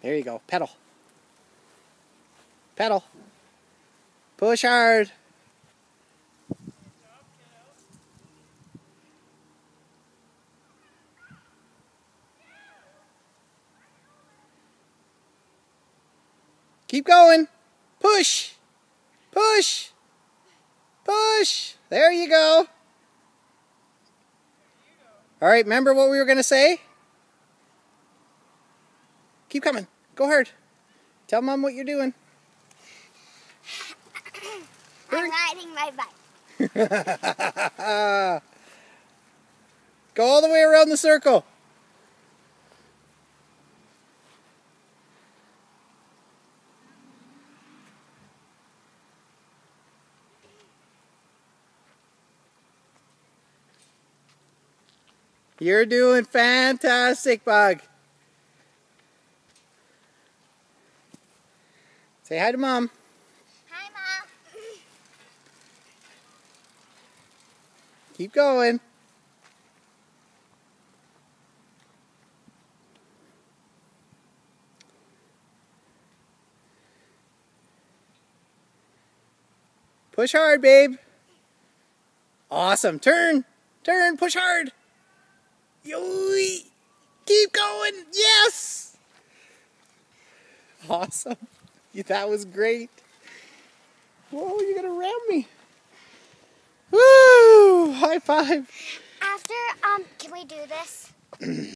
There you go. Pedal. Pedal. Push hard. Keep going. Push. Push. Push. There you go. All right, remember what we were going to say? Keep coming. Go hard. Tell Mom what you're doing. I'm riding my bike. Go all the way around the circle. You're doing fantastic, Bug. Say hi to Mom. Hi, Mom. Keep going. Push hard, babe. Awesome. Turn. Turn. Push hard. Yoy. Keep going. Yes. Awesome. That was great. Whoa, you're going to ram me. Woo! High five. After, can we do this?